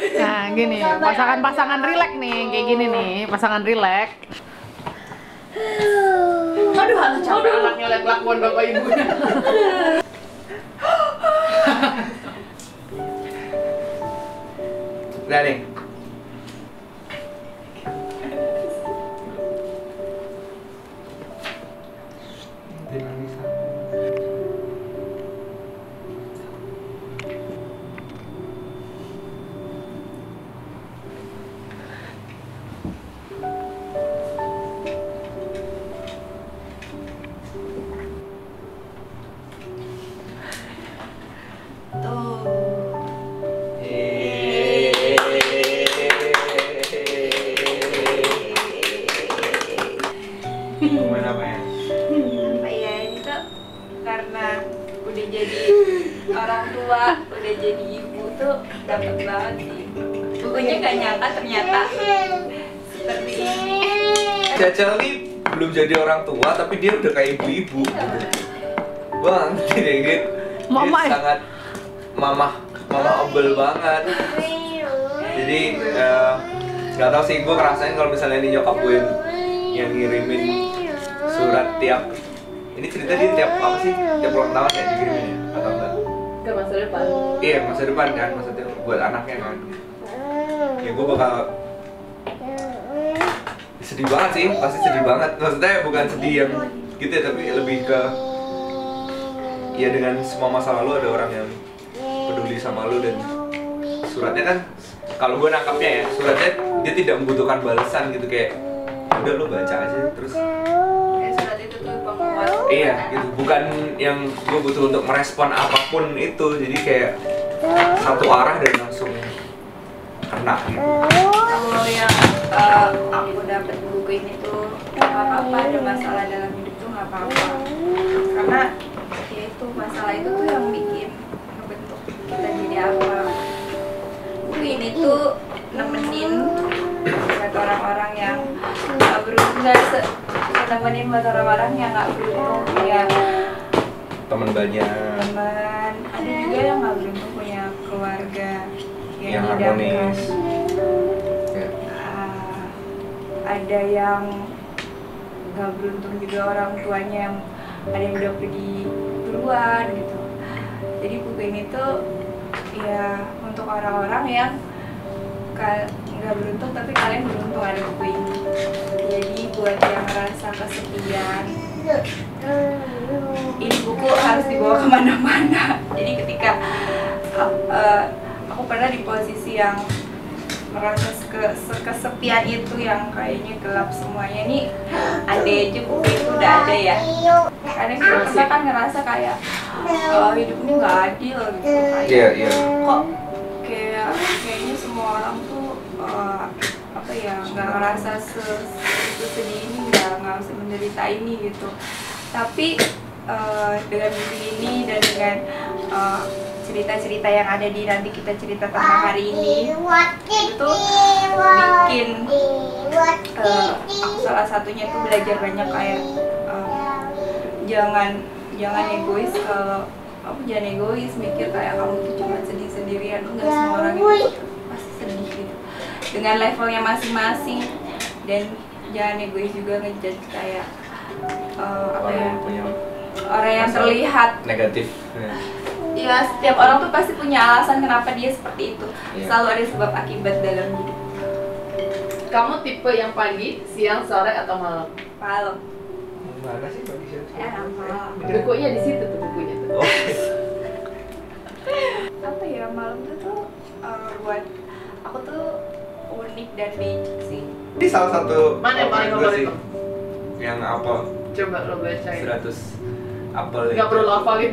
Nah, gini, pasangan-pasangan rileks nih, kayak gini nih, pasangan rileks. Aduh, anak capek anaknya lihat kelakuan bapak ibunya. Udah nih. Ngomongin apa ya? Apa ya, ini tuh karena udah jadi orang tua, udah jadi ibu tuh dapet banget sih. Bukunya gak nyangka ternyata seperti ini. Caca nih belum jadi orang tua tapi dia udah kayak ibu-ibu gitu. Bang, dia Mama ya? sangat mama obel banget. Jadi nggak tahu sih, gue ngerasain kalau misalnya ini nyokap gue yang ngirimin surat tiap, ini cerita dia tiap apa sih, tiap ulang tahun ya dikirimin ya atau enggak? Ke masa depan. Iya, masa depan kan, maksudnya buat anaknya kan. Ya gue bakal sedih banget sih, pasti sedih banget. Maksudnya bukan sedih yang gitu ya, tapi lebih ke ya dengan semua masa lalu ada orang yang peduli sama lu, dan suratnya kan kalau gue nangkapnya ya, suratnya dia tidak membutuhkan balasan gitu, kayak udah lu baca aja terus. Surat itu tuh penguat. Iya gitu, bukan yang gue butuh untuk merespon apapun itu, jadi kayak satu arah dan langsung kena gitu. Kalau yang aku dapat buku ini tuh nggak apa-apa, ada masalah dalam hidup tuh nggak apa-apa, karena ya itu masalah itu tuh yang bikin ngebentuk kita jadi apa. Buku ini tuh nemenin buat orang-orang yang nggak beruntung, nemenin buat orang-orang yang nggak beruntung punya Temen banyak teman, ada juga yang nggak beruntung punya keluarga yang didamkan. harmonis ya. Ada yang nggak beruntung juga, orang tuanya yang ada yang udah pergi duluan gitu. Jadi buku ini tuh ya untuk orang-orang yang nggak beruntung tapi kalian beruntung ada buku ini. Jadi buat yang merasa kesepian, ini buku harus dibawa kemana-mana. Jadi ketika aku pernah di posisi yang merasa kesepian itu, yang kayaknya gelap semuanya, nih ada aja buku itu udah ada ya. Kadang kita kan ngerasa kayak hidup ini nggak adil gitu, kayak kok kayaknya semua orang tuh apa ya, nggak ngerasa sedih ini, nggak menderita ini gitu. Tapi dengan buku ini dan dengan cerita-cerita yang ada di nanti kita cerita tentang hari ini, itu bikin aku salah satunya tuh belajar banyak kayak jangan egois. Kalau kamu jangan egois mikir kayak kamu tuh cuma sedih sendirian, enggak, semua orang itu pasti sedih gitu dengan levelnya masing-masing. Dan jangan egois juga ngejudge kayak apa ya, orang yang terlihat negatif. ya, setiap orang tuh pasti punya alasan kenapa dia seperti itu. Selalu ada sebab akibat dalam hidup. Kamu tipe yang pagi, siang, sore atau malam? Malam. Mana sih bagi siapa? Malam. Bukunya di situ tuh, bukunya tuh. Oh. Apa ya, malam tuh buat aku tuh unik dan magic sih. Ini salah satu Mana yang paling juga favorit? yang apel Coba lo bacain. 100 apel. Gak perlu lo hafalin.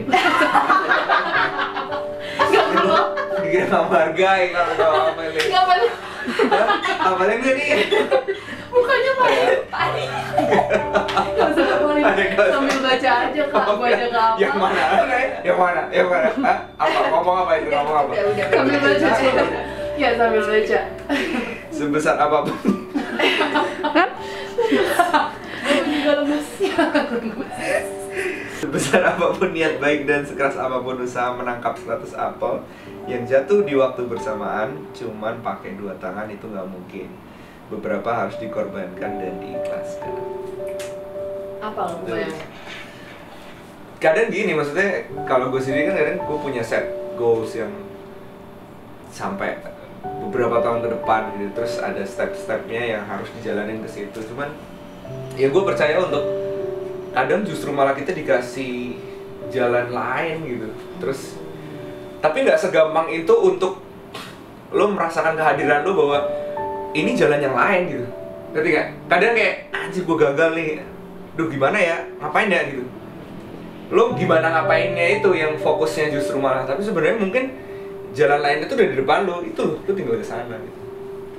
Gak perlu. Dikira nggak menghargai kalau tau apelin. Gak perlu. Apelin gak nih? Mukanya paling. Gak usah hafalin. Sambil baca aja kak. Gue aja gak hafal. Yang mana? Yang mana? Yang mana? Hah? Apa? Ngomong apa itu? Ngomong apa? Udah. Sambil baca aja. Ya sambil baca. Sebesar apapun. Gue juga lemes. Sebesar apapun niat baik dan sekeras apapun usaha menangkap 100 apel yang jatuh di waktu bersamaan, cuman pakai 2 tangan itu nggak mungkin. Beberapa harus dikorbankan dan diikhlaskan. Apa lo bayangin? Kadang gini, maksudnya kalau gue sendiri kan kadang gue punya set goals yang sampai beberapa tahun ke depan gitu. Terus ada step-stepnya yang harus dijalanin ke situ. Cuman ya gue percaya untuk kadang justru malah kita dikasih jalan lain gitu. Terus tapi nggak segampang itu untuk lo merasakan kehadiran lo bahwa ini jalan yang lain gitu. Ngerti nggak? Kadang kayak anjir gue gagal nih. Duh gimana ya? Ngapain ya gitu. Lo gimana ngapainnya itu yang fokusnya justru malah. Tapi sebenarnya mungkin jalan lain itu udah di depan lo. Itu lo tinggal ke sana gitu.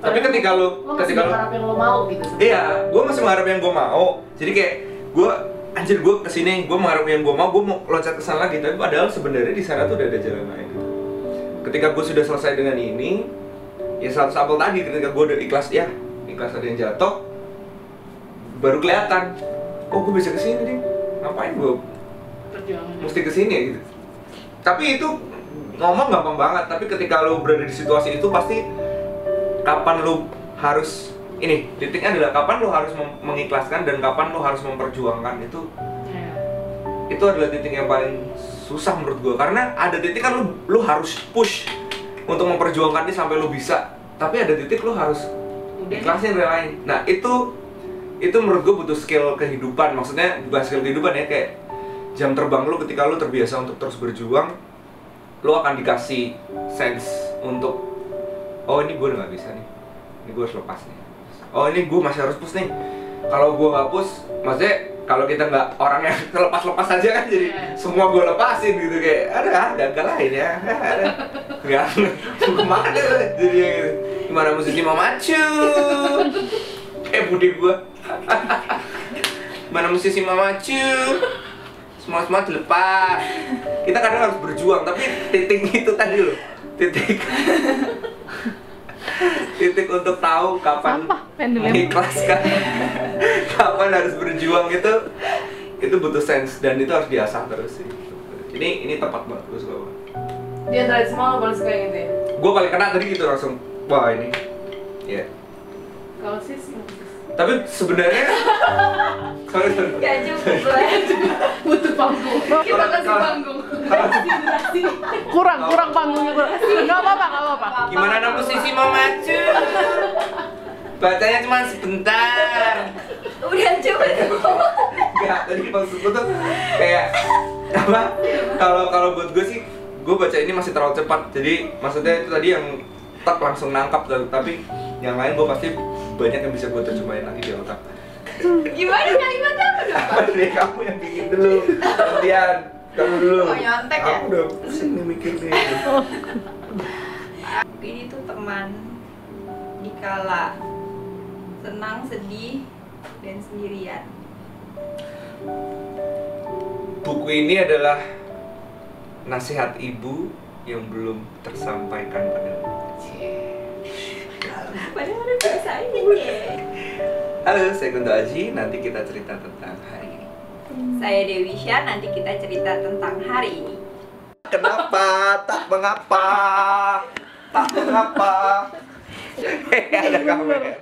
Tapi ketika lo mengharap yang lo mau gitu. Iya, gue masih mengharap yang gue mau. Jadi kayak gue anjir gue kesini, gue mengharap yang gue mau loncat ke sana lagi. Tapi padahal sebenarnya di sana tuh udah ada jalan lain gitu. Ketika gue sudah selesai dengan ini, ya 100 apel tadi ketika gue udah ikhlas ada yang jatuh, baru kelihatan. Oh gue bisa kesini nih, ngapain gue mesti kesini ya gitu. Tapi itu ngomong gampang banget. Tapi ketika lo berada di situasi itu pasti kapan lo harus ini titiknya adalah kapan lo harus mengikhlaskan dan kapan lo harus memperjuangkan itu adalah titik yang paling susah menurut gue, karena ada titik kan lo harus push untuk memperjuangkan ini sampai lo bisa, tapi ada titik lo harus ikhlasin relain. Nah itu menurut gue butuh skill kehidupan, maksudnya bukan skill kehidupan ya, kayak jam terbang lo ketika lo terbiasa untuk terus berjuang, lo akan dikasih sense untuk oh ini gue udah gak bisa nih, ini gue harus lepas nih, oh ini gue masih harus push nih. Kalau gue gak push, maksudnya kalau kita nggak orang yang lepas-lepas aja kan jadi semua gue lepasin gitu, kayak ada gagal lain ya, ada nggak kemana jadi gitu. Gimana musisi mamacu budi gue mana musisi mamacu semua dilepas. Kita kadang harus berjuang, tapi titik itu tadi loh, titik untuk tahu kapan mengikhlaskan, kapan harus berjuang itu butuh sense dan itu harus diasah terus sih. Ini tepat banget, gue suka banget. Di antara semua lo paling suka yang gitu ya? Gue paling kena tadi gitu langsung, wah ini, ya. Kalau sis, tapi sebenarnya, sorry. Gak cukup lah. butuh panggung. Kita kasih panggung. Kurang panggungnya kurang. Nggak apa-apa. Gimana nama musisi mau maju? Bacanya cuma sebentar. Udah cukup. Enggak, tadi maksud gue tuh kayak apa? Kalau buat gue sih, gue baca ini masih terlalu cepat. Jadi maksudnya itu tadi yang tak langsung nangkap, tapi yang lain gue pasti banyak yang bisa gue terjemahin lagi di otak. Gimana kalimatnya apa dong? Apa nih kamu yang bikin dulu? Gantian, kamu dulu. Oh nyontek ya? Aku udah pusing nih mikir nih. Ini tuh teman dikala senang, sedih, dan sendirian. Buku ini adalah nasihat ibu yang belum tersampaikan padamu. Padahal udah bisa aja ya. Halo, saya Kunto Aji. Nanti kita cerita tentang hari ini. Saya Dewi Syah, nanti kita cerita tentang hari ini. Kenapa? Tak mengapa. Tak mengapa. Ada kamera.